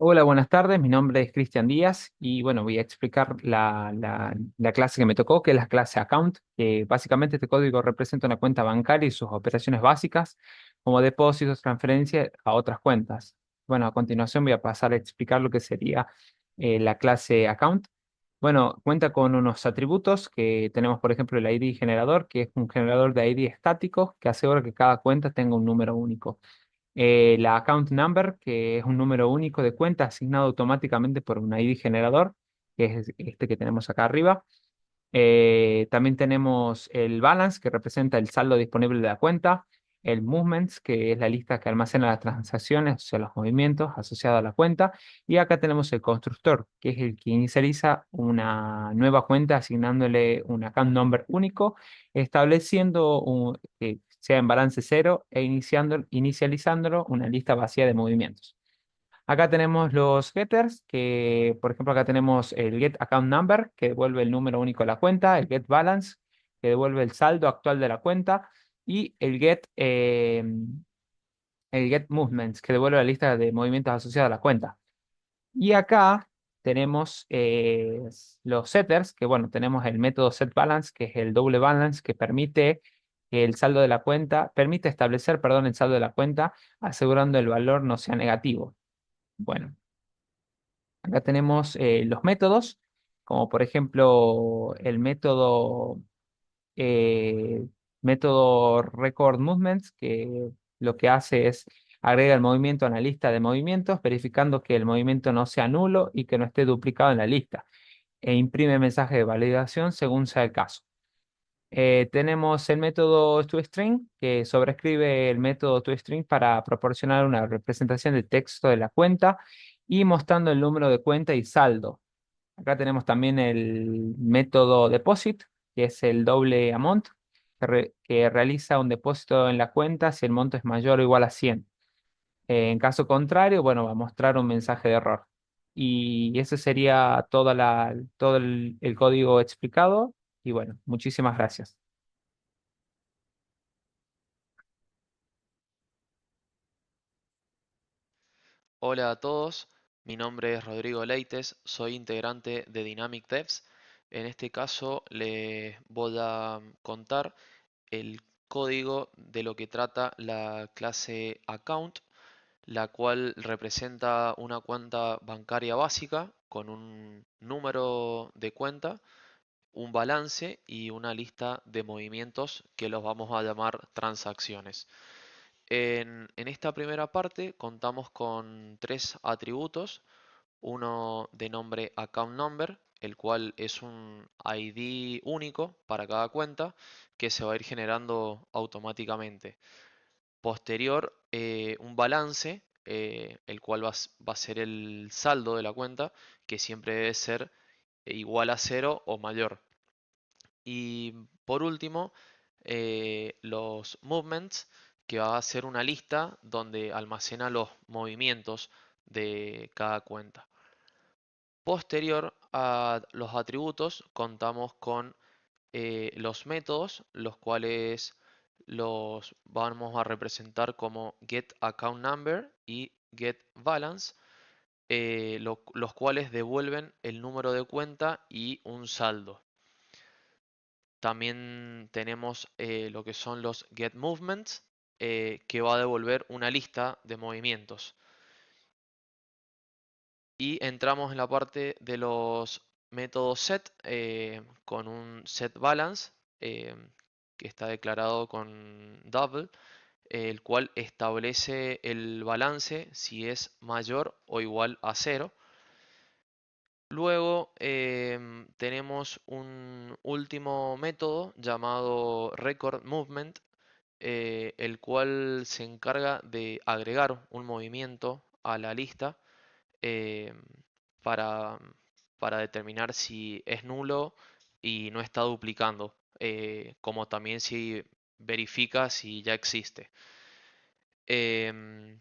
Hola, buenas tardes. Mi nombre es Cristian Díaz y bueno, voy a explicar la clase que me tocó, que es la clase Account, que básicamente este código representa una cuenta bancaria y sus operaciones básicas, como depósitos, transferencias a otras cuentas. Bueno, a continuación voy a pasar a explicar lo que sería la clase Account. Bueno, cuenta con unos atributos que tenemos, por ejemplo, el ID generador, que es un generador de ID estático que asegura que cada cuenta tenga un número único. La account number, que es un número único de cuenta asignado automáticamente por un ID generador, que es este que tenemos acá arriba. También tenemos el balance, que representa el saldo disponible de la cuenta. El movements, que es la lista que almacena las transacciones, o sea, los movimientos asociados a la cuenta. Y acá tenemos el constructor, que es el que inicializa una nueva cuenta asignándole un account number único, estableciendo que sea en balance cero e inicializándolo una lista vacía de movimientos. Acá tenemos los getters, que por ejemplo acá tenemos el get account number, que devuelve el número único de la cuenta, el get balance, que devuelve el saldo actual de la cuenta, y el get movements, que devuelve la lista de movimientos asociados a la cuenta. Y acá tenemos los setters, que bueno, tenemos el método set balance, que es el doble balance, que permite que el saldo de la cuenta, permite establecer, perdón, el saldo de la cuenta, asegurando el valor no sea negativo. Bueno. Acá tenemos los métodos, como por ejemplo el eh, método record movements, que lo que hace es agrega el movimiento a la lista de movimientos, verificando que el movimiento no sea nulo y que no esté duplicado en la lista, e imprime mensaje de validación según sea el caso. Tenemos el método toString, que sobrescribe el método toString para proporcionar una representación de texto de la cuenta y mostrando el número de cuenta y saldo. Acá tenemos también el método deposit, que es el doble amount, que realiza un depósito en la cuenta si el monto es mayor o igual a 100. En caso contrario, bueno, va a mostrar un mensaje de error. Y ese sería todo el código explicado. Y bueno, muchísimas gracias. Hola a todos, mi nombre es Rodrigo Leites, soy integrante de Dynamic Devs. En este caso les voy a contar el código de lo que trata la clase Account, la cual representa una cuenta bancaria básica con un número de cuenta, un balance y una lista de movimientos que los vamos a llamar transacciones. En esta primera parte contamos con tres atributos, uno de nombre account number, el cual es un ID único para cada cuenta que se va a ir generando automáticamente. Posterior, un balance, el cual va a ser el saldo de la cuenta, que siempre debe ser igual a cero o mayor. Y por último, los movements, que va a ser una lista donde almacena los movimientos de cada cuenta. Posterior a los atributos, contamos con los métodos, los cuales los vamos a representar como getAccountNumber y getBalance, los cuales devuelven el número de cuenta y un saldo. También tenemos lo que son los getMovements, que va a devolver una lista de movimientos. Y entramos en la parte de los métodos set, con un setBalance, que está declarado con double, el cual establece el balance si es mayor o igual a cero. Luego tenemos un último método llamado record movement, el cual se encarga de agregar un movimiento a la lista, eh, para, para determinar si es nulo y no está duplicando, como también si verifica si ya existe. Em,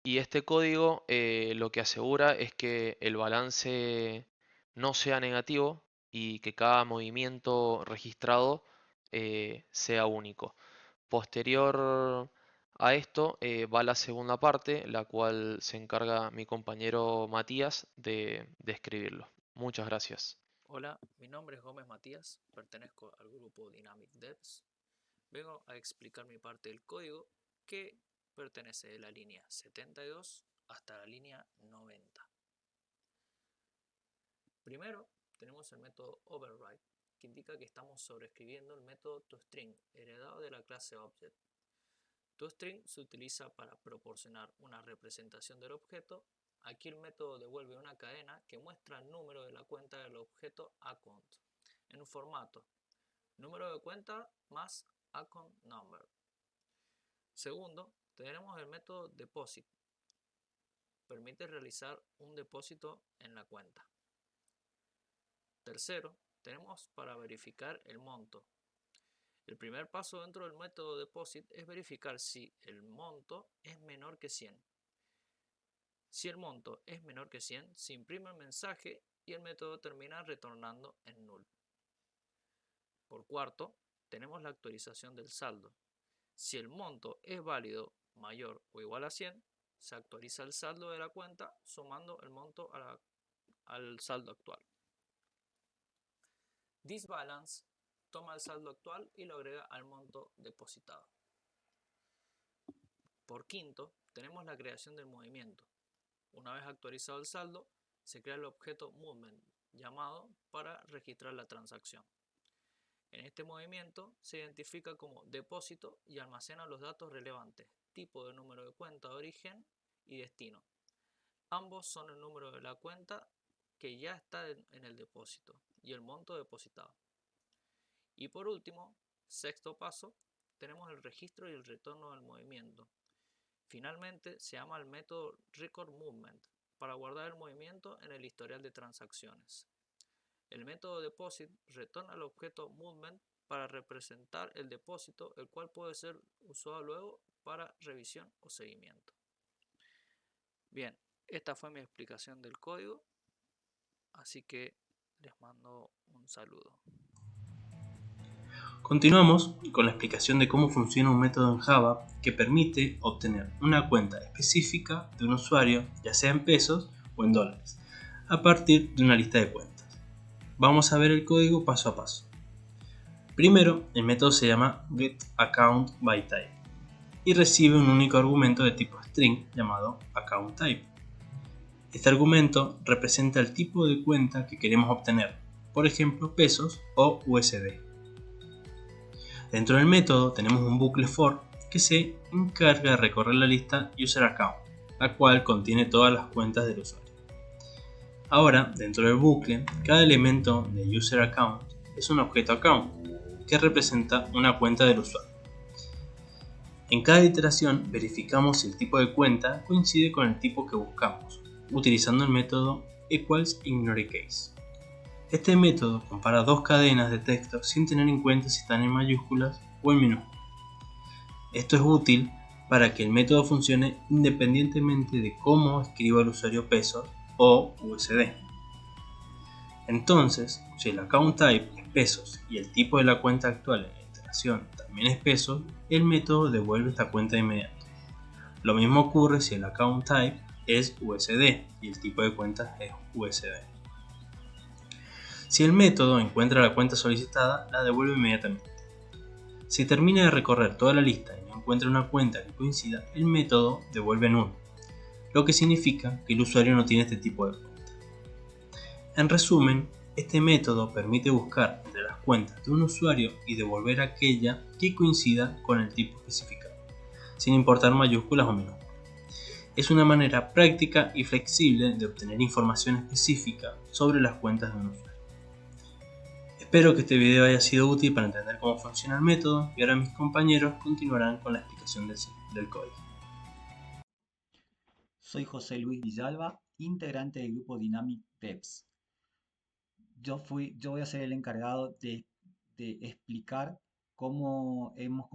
y este código lo que asegura es que el balance no sea negativo y que cada movimiento registrado sea único. Posterior A esto va la segunda parte, la cual se encarga mi compañero Matías de escribirlo. Muchas gracias. Hola, mi nombre es Gómez Matías, pertenezco al grupo Dynamic Devs. Vengo a explicar mi parte del código que pertenece de la línea 72 hasta la línea 90. Primero tenemos el método override, que indica que estamos sobreescribiendo el método toString heredado de la clase object. ToString se utiliza para proporcionar una representación del objeto. Aquí el método devuelve una cadena que muestra el número de la cuenta del objeto account en un formato número de cuenta más account number. Segundo, tenemos el método deposit. Permite realizar un depósito en la cuenta. Tercero, tenemos para verificar el monto. El primer paso dentro del método deposit es verificar si el monto es menor que 100. Si el monto es menor que 100, se imprime el mensaje y el método termina retornando en null. Por cuarto, tenemos la actualización del saldo. Si el monto es válido mayor o igual a 100, se actualiza el saldo de la cuenta sumando el monto al saldo actual. ThisBalance toma el saldo actual y lo agrega al monto depositado. Por quinto, tenemos la creación del movimiento. Una vez actualizado el saldo, se crea el objeto movement llamado para registrar la transacción. En este movimiento se identifica como depósito y almacena los datos relevantes, tipo de número de cuenta de origen y destino. Ambos son el número de la cuenta que ya está en el depósito y el monto depositado. Y por último, sexto paso, tenemos el registro y el retorno del movimiento. Finalmente, se llama el método record movement para guardar el movimiento en el historial de transacciones. El método deposit retorna el objeto movement para representar el depósito, el cual puede ser usado luego para revisión o seguimiento. Bien, esta fue mi explicación del código, así que les mando un saludo. Continuamos con la explicación de cómo funciona un método en Java que permite obtener una cuenta específica de un usuario, ya sea en pesos o en dólares, a partir de una lista de cuentas. Vamos a ver el código paso a paso. Primero, el método se llama getAccountByType y recibe un único argumento de tipo string llamado accountType. Este argumento representa el tipo de cuenta que queremos obtener, por ejemplo pesos o USD. Dentro del método tenemos un bucle for que se encarga de recorrer la lista userAccount, la cual contiene todas las cuentas del usuario. Ahora, dentro del bucle, cada elemento de userAccount es un objeto account que representa una cuenta del usuario. En cada iteración verificamos si el tipo de cuenta coincide con el tipo que buscamos, utilizando el método equals_ignoreCase. Este método compara dos cadenas de texto sin tener en cuenta si están en mayúsculas o en minúsculas. Esto es útil para que el método funcione independientemente de cómo escriba el usuario pesos o USD. Entonces, si el account type es pesos y el tipo de la cuenta actual en la iteración también es pesos, el método devuelve esta cuenta de inmediato. Lo mismo ocurre si el account type es USD y el tipo de cuenta es USD. Si el método encuentra la cuenta solicitada, la devuelve inmediatamente. Si termina de recorrer toda la lista y no encuentra una cuenta que coincida, el método devuelve null, lo que significa que el usuario no tiene este tipo de cuenta. En resumen, este método permite buscar entre las cuentas de un usuario y devolver aquella que coincida con el tipo especificado, sin importar mayúsculas o minúsculas. Es una manera práctica y flexible de obtener información específica sobre las cuentas de un usuario. Espero que este video haya sido útil para entender cómo funciona el método y ahora mis compañeros continuarán con la explicación del código. Soy José Luis Villalba, integrante del grupo Dynamic Devs. Yo voy a ser el encargado de explicar cómo hemos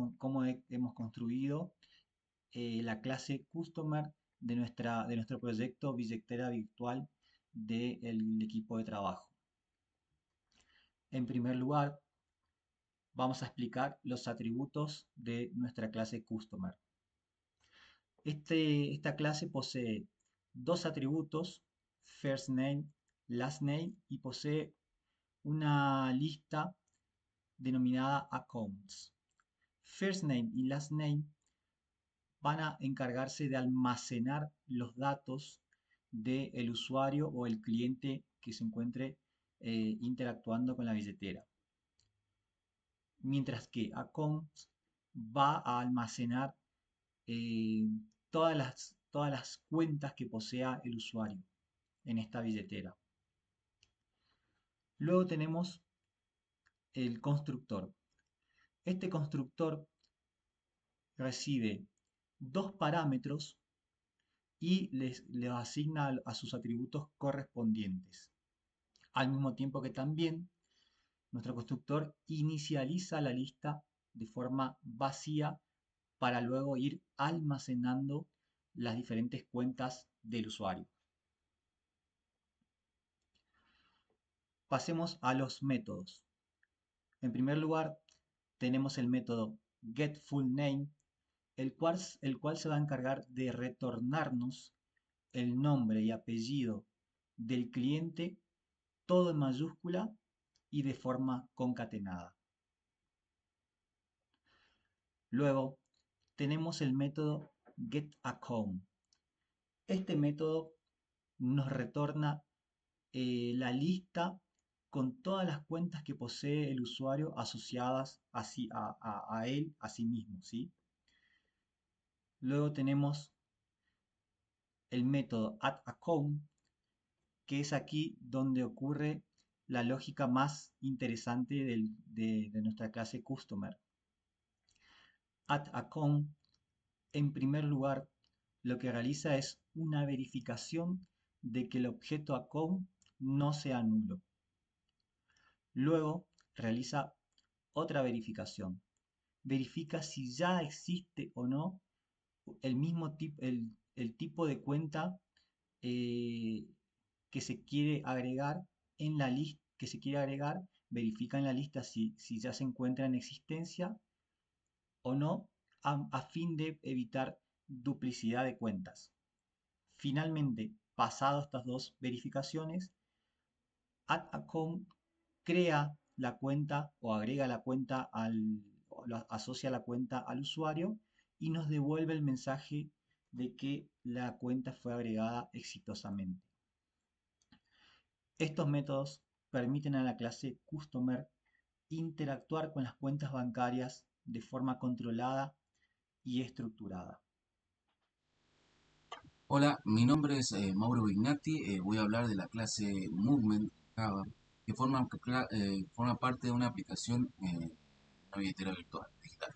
construido la clase Customer de nuestro proyecto billetera virtual del equipo de trabajo. En primer lugar, vamos a explicar los atributos de nuestra clase Customer. Esta clase posee dos atributos, first name, last name, y posee una lista denominada accounts. First name y last name van a encargarse de almacenar los datos del usuario o el cliente que se encuentre interactuando con la billetera. Mientras que accounts va a almacenar eh, todas las cuentas que posea el usuario en esta billetera. Luego tenemos el constructor. Este constructor recibe dos parámetros y les asigna a sus atributos correspondientes. Al mismo tiempo que también nuestro constructor inicializa la lista de forma vacía para luego ir almacenando las diferentes cuentas del usuario. Pasemos a los métodos. En primer lugar, tenemos el método getFullName, el cual se va a encargar de retornarnos el nombre y apellido del cliente, todo en mayúscula y de forma concatenada. Luego, tenemos el método getAccount. Este método nos retorna la lista con todas las cuentas que posee el usuario asociadas a él, a sí mismo, ¿sí? Luego tenemos el método addAccount, que es aquí donde ocurre la lógica más interesante de nuestra clase Customer. addAccount, en primer lugar, lo que realiza es una verificación de que el objeto account no sea nulo. Luego realiza otra verificación. Verifica si ya existe o no el mismo tipo, el tipo de cuenta eh, que se quiere agregar en la lista, que se quiere agregar, verifica en la lista si ya se encuentra en existencia o no, a fin de evitar duplicidad de cuentas. Finalmente, pasado estas dos verificaciones, addAccount crea la cuenta o agrega la cuenta o asocia la cuenta al usuario y nos devuelve el mensaje de que la cuenta fue agregada exitosamente. Estos métodos permiten a la clase Customer interactuar con las cuentas bancarias de forma controlada y estructurada. Hola, mi nombre es Mauro Vignati. Voy a hablar de la clase Movement Java, que forma parte de una aplicación, una billetera virtual digital.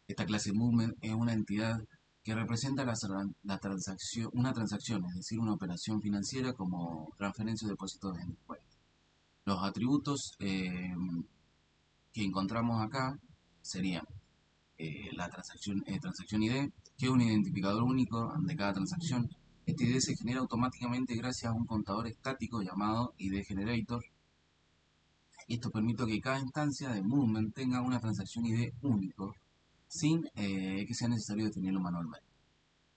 Esta clase Movement es una entidad que representa una transacción, es decir, una operación financiera como transferencia o depósito en cuenta. Los atributos que encontramos acá serían la transacción ID, que es un identificador único de cada transacción. Este ID se genera automáticamente gracias a un contador estático llamado ID Generator. Esto permite que cada instancia de Movement tenga una transacción ID único, sin que sea necesario definirlo manualmente.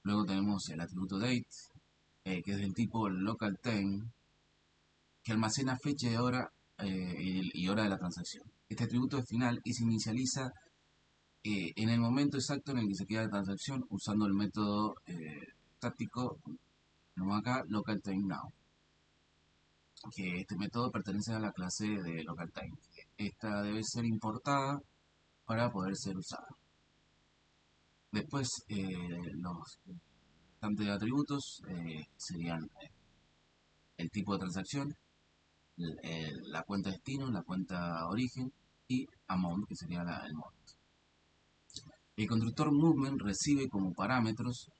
Luego tenemos el atributo Date, que es del tipo Local Time, que almacena fecha y hora de la transacción. Este atributo es final y se inicializa en el momento exacto en el que se queda la transacción usando el método estático, tenemos acá local time now, que este método pertenece a la clase de local time. Esta debe ser importada para poder ser usada. Después los restantes atributos serían el tipo de transacción, la cuenta destino, la cuenta origen y amount, que sería el monto. El constructor movement recibe como parámetros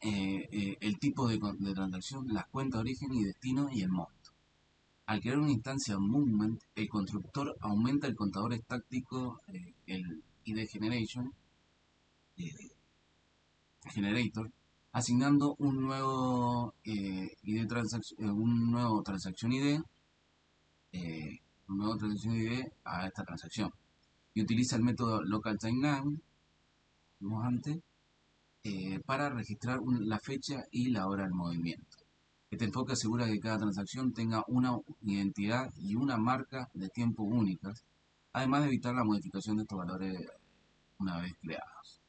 el tipo de transacción, las cuentas de origen y destino y el monto. Al crear una instancia movement, el constructor aumenta el contador estático, el ID generator, asignando un nuevo transacción ID, a esta transacción. Y utiliza el método local time now, vimos antes, para registrar la fecha y la hora del movimiento. Este enfoque asegura que cada transacción tenga una identidad y una marca de tiempo únicas, además de evitar la modificación de estos valores una vez creados.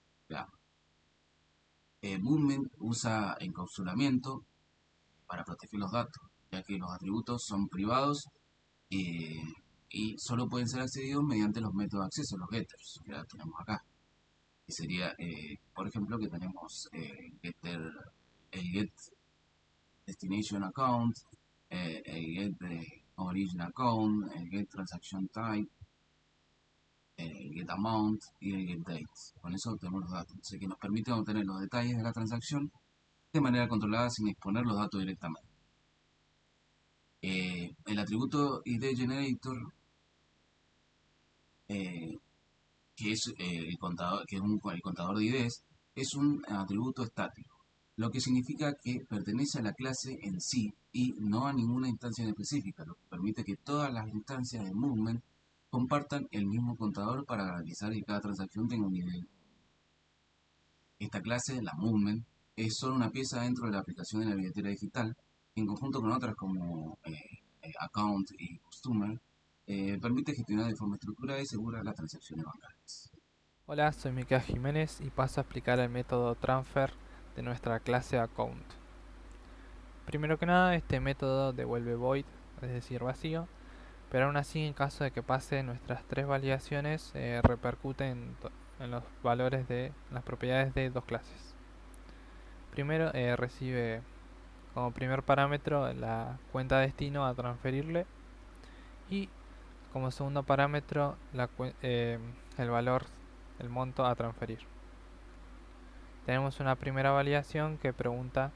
Movement usa encapsulamiento para proteger los datos, ya que los atributos son privados y solo pueden ser accedidos mediante los métodos de acceso, los getters, que ya tenemos acá. Que sería, por ejemplo, que tenemos getter, el get destination account, el get origin account, el get transaction type, el get amount y el get date. Con eso obtenemos los datos, así que nos permite obtener los detalles de la transacción de manera controlada sin exponer los datos directamente. El atributo ID Generator, que es el contador, el contador de IDs, es un atributo estático, lo que significa que pertenece a la clase en sí y no a ninguna instancia en específica, lo que permite que todas las instancias de Movement compartan el mismo contador para garantizar que cada transacción tenga un ID. Esta clase, la Movement, es solo una pieza dentro de la aplicación de la billetera digital, en conjunto con otras como Account y Customer, permite gestionar de forma estructurada y segura las transacciones bancarias. Hola, soy Miquel Jiménez y paso a explicar el método transfer de nuestra clase account. Primero que nada, este método devuelve void, es decir vacío, pero aún así en caso de que pase nuestras tres validaciones repercute en los valores de las propiedades de dos clases. Primero recibe como primer parámetro la cuenta destino a transferirle y como segundo parámetro el valor, el monto a transferir. Tenemos una primera validación que pregunta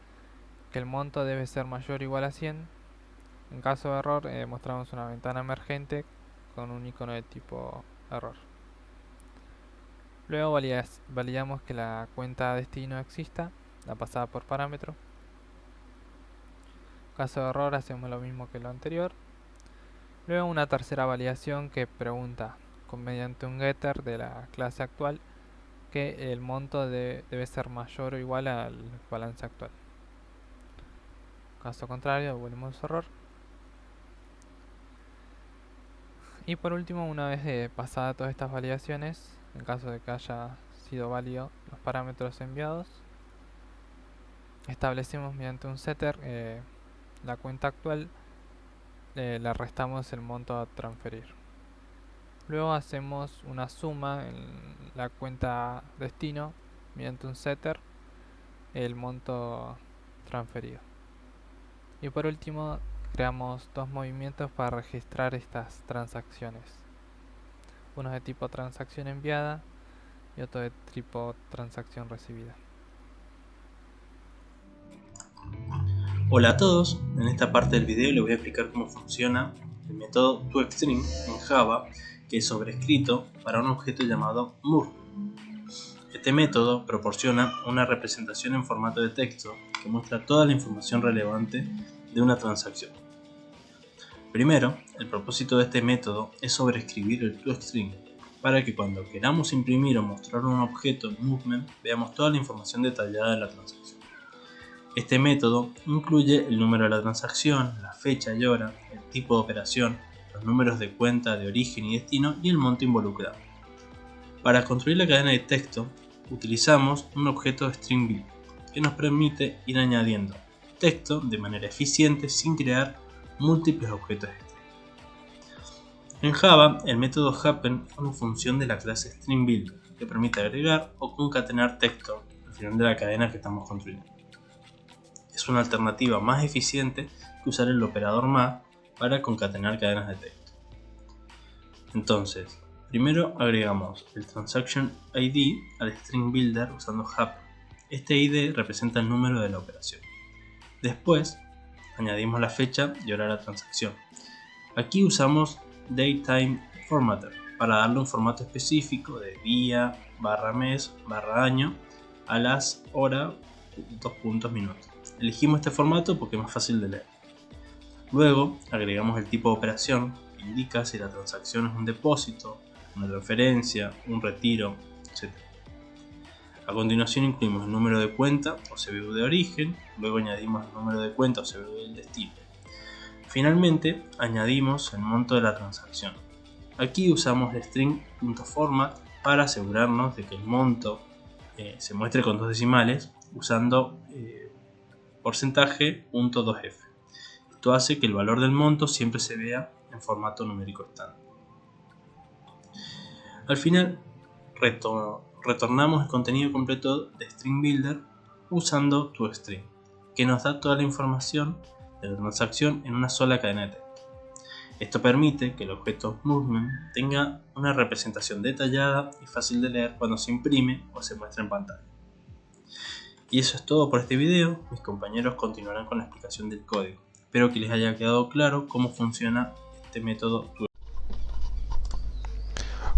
que el monto debe ser mayor o igual a 100. En caso de error mostramos una ventana emergente con un icono de tipo error. Luego validamos que la cuenta destino exista, la pasada por parámetro. En caso de error hacemos lo mismo que lo anterior. Luego una tercera validación que pregunta mediante un getter de la clase actual que el monto debe ser mayor o igual al balance actual. Caso contrario, devolvemos error. Y por último, una vez pasadas todas estas validaciones, en caso de que haya sido válido los parámetros enviados, establecemos mediante un setter la cuenta actual, le restamos el monto a transferir. Luego hacemos una suma en la cuenta destino mediante un setter, el monto transferido. Y por último, creamos dos movimientos para registrar estas transacciones. Uno de tipo transacción enviada y otro de tipo transacción recibida. Hola a todos, en esta parte del video les voy a explicar cómo funciona el método toString en Java, que es sobrescrito para un objeto llamado movement. Este método proporciona una representación en formato de texto que muestra toda la información relevante de una transacción. Primero, el propósito de este método es sobreescribir el toString para que cuando queramos imprimir o mostrar un objeto en movement veamos toda la información detallada de la transacción. Este método incluye el número de la transacción, la fecha y hora, el tipo de operación, los números de cuenta de origen y destino y el monto involucrado. Para construir la cadena de texto utilizamos un objeto string build que nos permite ir añadiendo texto de manera eficiente sin crear múltiples objetos extra. En Java, el método happen es una función de la clase string build que permite agregar o concatenar texto al final de la cadena que estamos construyendo. Es una alternativa más eficiente que usar el operador más para concatenar cadenas de texto. Entonces, primero agregamos el transaction ID al string builder usando happen. Este ID representa el número de la operación. Después, añadimos la fecha y hora de la transacción. Aquí usamos datetime formatter para darle un formato específico de día, /mes, /año a las horas, minutos. Elegimos este formato porque es más fácil de leer. Luego agregamos el tipo de operación que indica si la transacción es un depósito, una transferencia, un retiro, etc. A continuación incluimos el número de cuenta o CBU de origen, luego añadimos el número de cuenta o CBU del destino. Finalmente, añadimos el monto de la transacción. Aquí usamos el string.format para asegurarnos de que el monto se muestre con dos decimales usando porcentaje.2f. Esto hace que el valor del monto siempre se vea en formato numérico estándar. Al final, retornamos el contenido completo de String Builder usando toString, que nos da toda la información de la transacción en una sola cadena de texto. Esto permite que el objeto Movement tenga una representación detallada y fácil de leer cuando se imprime o se muestra en pantalla. Y eso es todo por este video. Mis compañeros continuarán con la explicación del código. Espero que les haya quedado claro cómo funciona este método.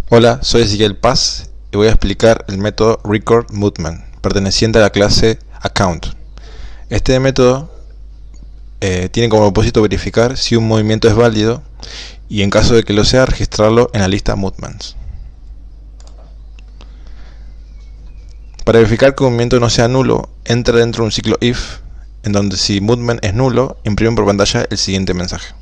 Hola, soy Ezequiel Paz y voy a explicar el método Record Movement, perteneciente a la clase Account. Este método tiene como propósito verificar si un movimiento es válido y, en caso de que lo sea, registrarlo en la lista Movements. Para verificar que un movimiento no sea nulo, entra dentro de un ciclo if, en donde si movement es nulo, imprime por pantalla el siguiente mensaje.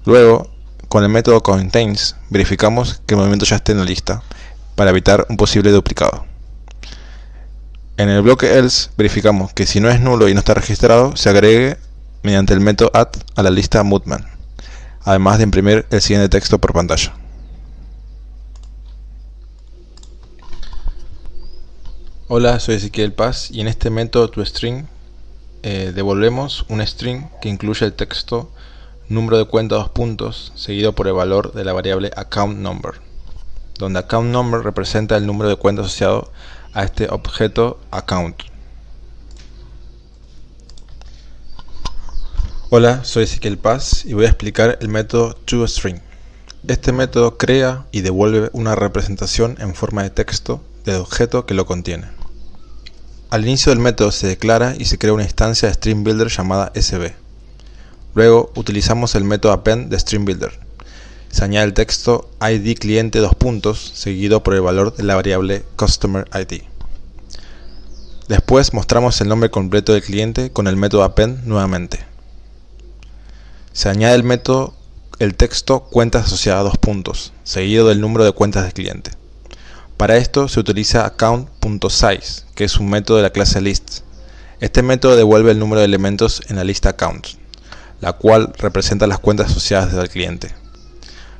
Luego, con el método contains, verificamos que el movimiento ya esté en la lista, para evitar un posible duplicado. En el bloque else, verificamos que si no es nulo y no está registrado, se agregue mediante el método add a la lista movement, además de imprimir el siguiente texto por pantalla. Hola, soy Ezequiel Paz y en este método toString devolvemos un string que incluye el texto número de cuenta 2 puntos seguido por el valor de la variable account number, donde account number representa el número de cuenta asociado a este objeto account. Hola, soy Ezequiel Paz y voy a explicar el método toString. Este método crea y devuelve una representación en forma de texto del objeto que lo contiene. Al inicio del método se declara y se crea una instancia de String Builder llamada SB. Luego utilizamos el método append de String Builder. Se añade el texto ID cliente 2 puntos seguido por el valor de la variable customer ID. Después mostramos el nombre completo del cliente con el método append nuevamente. Se añade el texto cuentas asociadas 2 puntos seguido del número de cuentas del cliente. Para esto se utiliza account.size, que es un método de la clase list. Este método devuelve el número de elementos en la lista account, la cual representa las cuentas asociadas al cliente.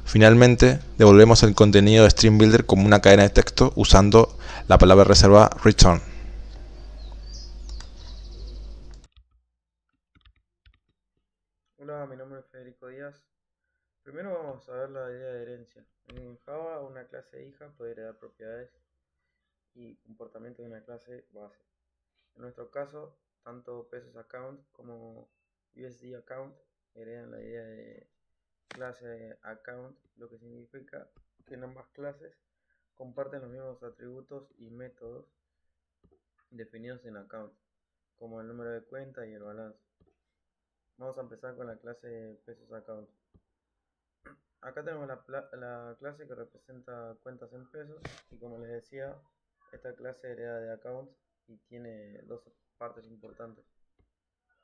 Finalmente, devolvemos el contenido de String Builder como una cadena de texto usando la palabra reserva return. Hola, mi nombre es Federico Díaz. Primero vamos a ver la idea de herencia. En Java, una clase hija puede heredar propiedades y comportamiento de una clase base. En nuestro caso, tanto Pesos Account como USD Account heredan la idea de clase Account, lo que significa que en ambas clases comparten los mismos atributos y métodos definidos en Account, como el número de cuenta y el balance. Vamos a empezar con la clase Pesos Account. Acá tenemos la clase que representa cuentas en pesos y, como les decía, esta clase hereda de account y tiene dos partes importantes.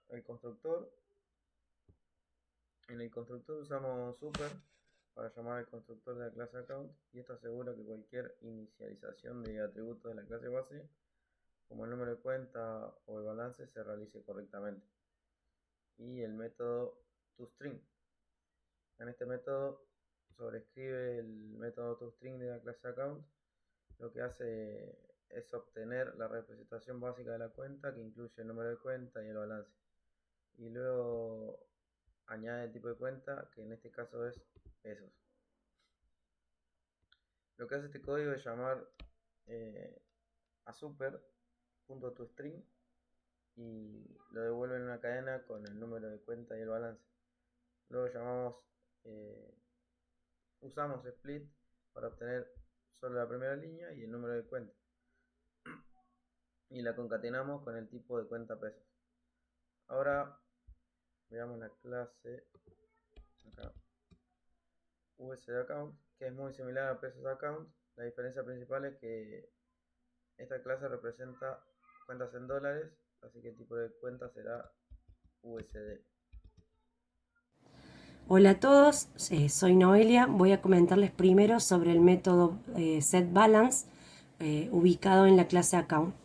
El constructor. En el constructor usamos super para llamar al constructor de la clase account, y esto asegura que cualquier inicialización de atributos de la clase base, como el número de cuenta o el balance, se realice correctamente. Y el método toString. En este método sobrescribe el método toString de la clase account. Lo que hace es obtener la representación básica de la cuenta, que incluye el número de cuenta y el balance, y luego añade el tipo de cuenta, que en este caso es pesos. Lo que hace este código es llamar a super.toString y lo devuelve en una cadena con el número de cuenta y el balance. Luego usamos split para obtener solo la primera línea y el número de cuenta, y la concatenamos con el tipo de cuenta pesos. Ahora veamos la clase acá, USD Account, que es muy similar a Pesos Account. La diferencia principal es que Esta clase representa cuentas en dólares, así que el tipo de cuenta será USD. Hola a todos, soy Noelia. Voy a comentarles primero sobre el método setBalance ubicado en la clase Account.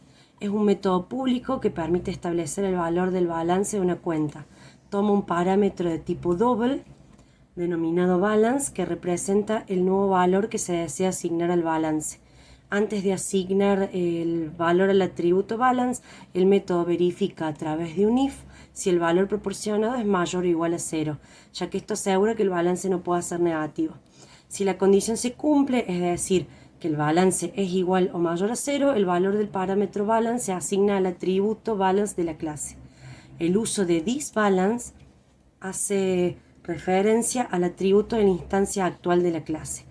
Es un método público que permite establecer el valor del balance de una cuenta. Toma un parámetro de tipo double, denominado balance, que representa el nuevo valor que se desea asignar al balance. Antes de asignar el valor al atributo balance, el método verifica a través de un if si el valor proporcionado es mayor o igual a 0, ya que esto asegura que el balance no pueda ser negativo. Si la condición se cumple, es decir, que el balance es igual o mayor a 0, el valor del parámetro balance se asigna al atributo balance de la clase. El uso de thisBalance hace referencia al atributo de la instancia actual de la clase.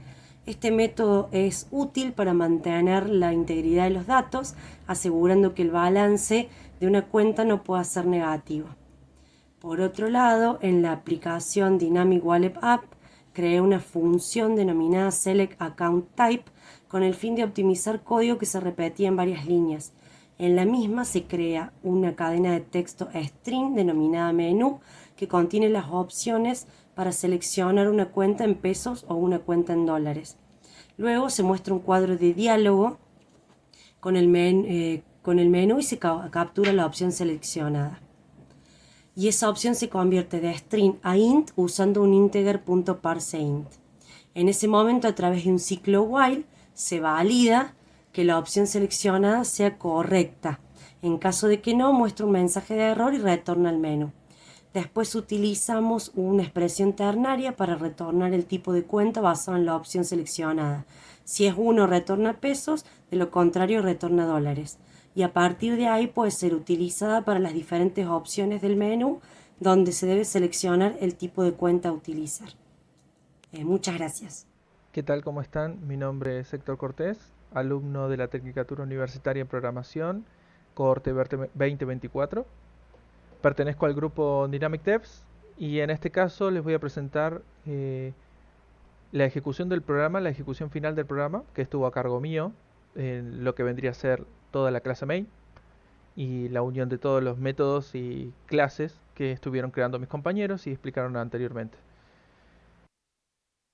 Este método es útil para mantener la integridad de los datos, asegurando que el balance de una cuenta no pueda ser negativo. Por otro lado, en la aplicación Dynamic Wallet App, creé una función denominada Select Account Type con el fin de optimizar código que se repetía en varias líneas. En la misma se crea una cadena de texto string denominada menú que contiene las opciones para seleccionar una cuenta en pesos o una cuenta en dólares. Luego se muestra un cuadro de diálogo con el menú y se captura la opción seleccionada. Y esa opción se convierte de string a int usando un integer.parseInt. En ese momento, a través de un ciclo while, se valida que la opción seleccionada sea correcta. En caso de que no, muestra un mensaje de error y retorna al menú. Después utilizamos una expresión ternaria para retornar el tipo de cuenta basado en la opción seleccionada. Si es 1, retorna pesos, de lo contrario retorna dólares. Y a partir de ahí puede ser utilizada para las diferentes opciones del menú donde se debe seleccionar el tipo de cuenta a utilizar. Muchas gracias. ¿Qué tal? ¿Cómo están? Mi nombre es Héctor Cortés, alumno de la Tecnicatura Universitaria en Programación, cohorte 2024. Pertenezco al grupo Dynamic Devs y en este caso les voy a presentar la ejecución del programa, la ejecución final del programa, que estuvo a cargo mío, en lo que vendría a ser toda la clase main y la unión de todos los métodos y clases que estuvieron creando mis compañeros y explicaron anteriormente.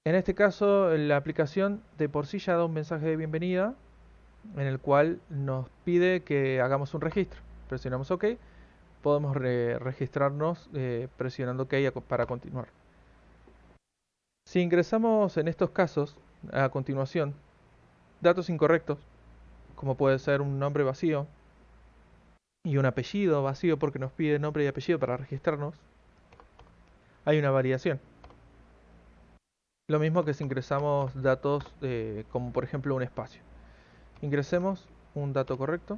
En este caso, la aplicación de por sí ya da un mensaje de bienvenida en el cual nos pide que hagamos un registro. Presionamos OK. Podemos registrarnos presionando OK para continuar. Si ingresamos en estos casos, a continuación, datos incorrectos, como puede ser un nombre vacío y un apellido vacío porque nos pide nombre y apellido para registrarnos, hay una variación. Lo mismo que si ingresamos datos como por ejemplo un espacio. Ingresemos un dato correcto.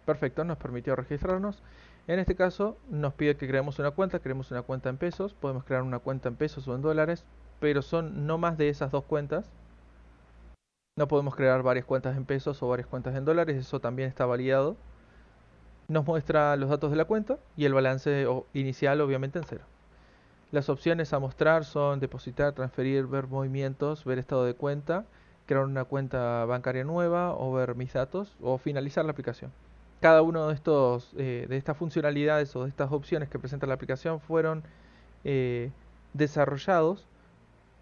Perfecto, nos permitió registrarnos. En este caso nos pide que creemos una cuenta en pesos. Podemos crear una cuenta en pesos o en dólares, pero son no más de esas dos cuentas. No podemos crear varias cuentas en pesos o varias cuentas en dólares, eso también está validado. Nos muestra los datos de la cuenta y el balance inicial obviamente en 0. Las opciones a mostrar son depositar, transferir, ver movimientos, ver estado de cuenta, crear una cuenta bancaria nueva o ver mis datos o finalizar la aplicación. Cada uno de estas funcionalidades o de estas opciones que presenta la aplicación fueron desarrollados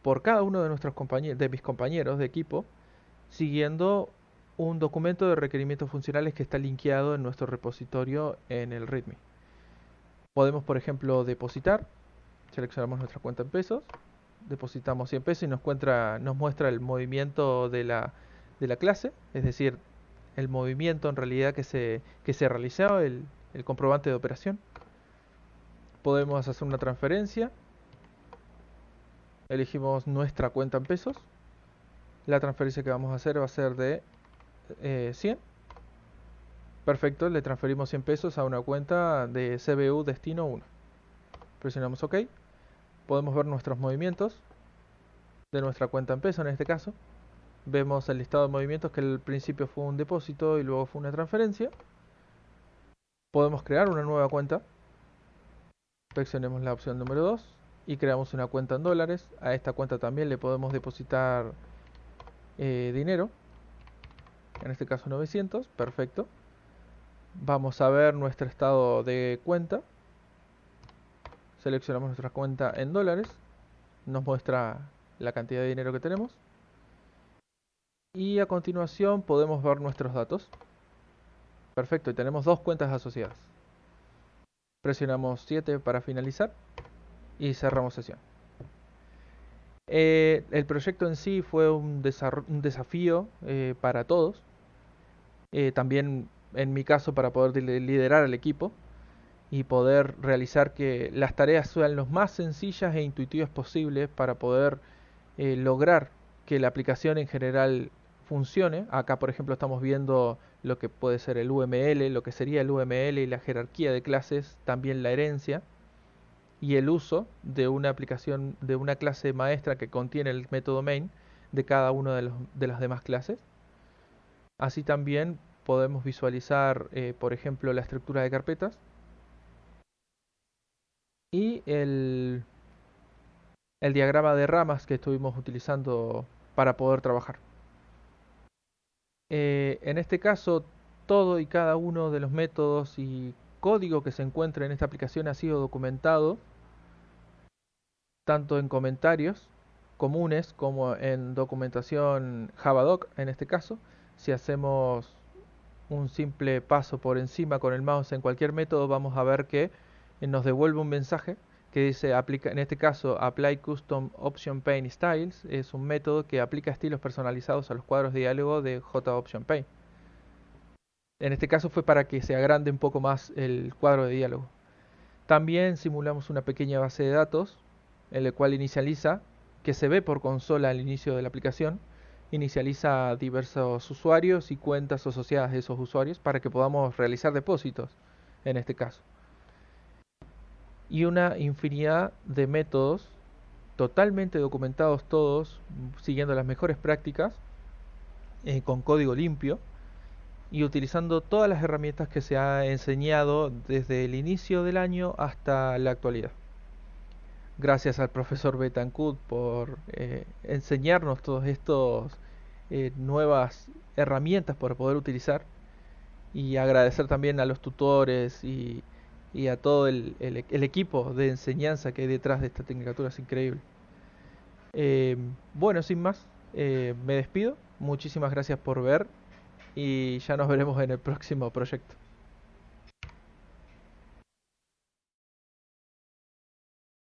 por cada uno de mis compañeros de equipo, siguiendo un documento de requerimientos funcionales que está linkeado en nuestro repositorio en el README. Podemos, por ejemplo, depositar. Seleccionamos nuestra cuenta en pesos, depositamos 100 pesos y nos muestra el movimiento de la clase, es decir, el movimiento en realidad que se realizó, el comprobante de operación. Podemos hacer una transferencia, elegimos nuestra cuenta en pesos, la transferencia que vamos a hacer va a ser de 100. Perfecto, le transferimos 100 pesos a una cuenta de CBU Destino 1. Presionamos OK. Podemos ver nuestros movimientos de nuestra cuenta en pesos en este caso. Vemos el listado de movimientos que al principio fue un depósito y luego fue una transferencia. Podemos crear una nueva cuenta. Seleccionemos la opción número 2 y creamos una cuenta en dólares. A esta cuenta también le podemos depositar dinero, en este caso 900, perfecto. Vamos a ver nuestro estado de cuenta. Seleccionamos nuestra cuenta en dólares, nos muestra la cantidad de dinero que tenemos. Y a continuación podemos ver nuestros datos. Perfecto, y tenemos dos cuentas asociadas. Presionamos 7 para finalizar y cerramos sesión. El proyecto en sí fue un desafío para todos. También en mi caso para poder liderar al equipo y poder realizar que las tareas sean lo más sencillas e intuitivas posibles para poder lograr que la aplicación en general funcione. Acá por ejemplo estamos viendo lo que puede ser el UML, lo que sería el UML y la jerarquía de clases, también la herencia y el uso de una aplicación, de una clase maestra que contiene el método main de cada una de las demás clases. Así también podemos visualizar, por ejemplo, la estructura de carpetas y el diagrama de ramas que estuvimos utilizando para poder trabajar. En este caso, todo y cada uno de los métodos y código que se encuentra en esta aplicación ha sido documentado tanto en comentarios comunes como en documentación Javadoc en este caso. Si hacemos un simple paso por encima con el mouse en cualquier método, vamos a ver que nos devuelve un mensaje que dice, en este caso, Apply Custom Option Pane Styles. Es un método que aplica estilos personalizados a los cuadros de diálogo de JOptionPane. En este caso fue para que se agrande un poco más el cuadro de diálogo. También simulamos una pequeña base de datos, en la cual inicializa, que se ve por consola al inicio de la aplicación, inicializa diversos usuarios y cuentas asociadas a esos usuarios para que podamos realizar depósitos, en este caso. Y una infinidad de métodos totalmente documentados todos, siguiendo las mejores prácticas, con código limpio y utilizando todas las herramientas que se ha enseñado desde el inicio del año hasta la actualidad. Gracias al profesor Betancourt por enseñarnos todas estas nuevas herramientas para poder utilizar, y agradecer también a los tutores y a todo el equipo de enseñanza que hay detrás de esta tecnicatura. Es increíble. Bueno, sin más, me despido. Muchísimas gracias por ver y ya nos veremos en el próximo proyecto.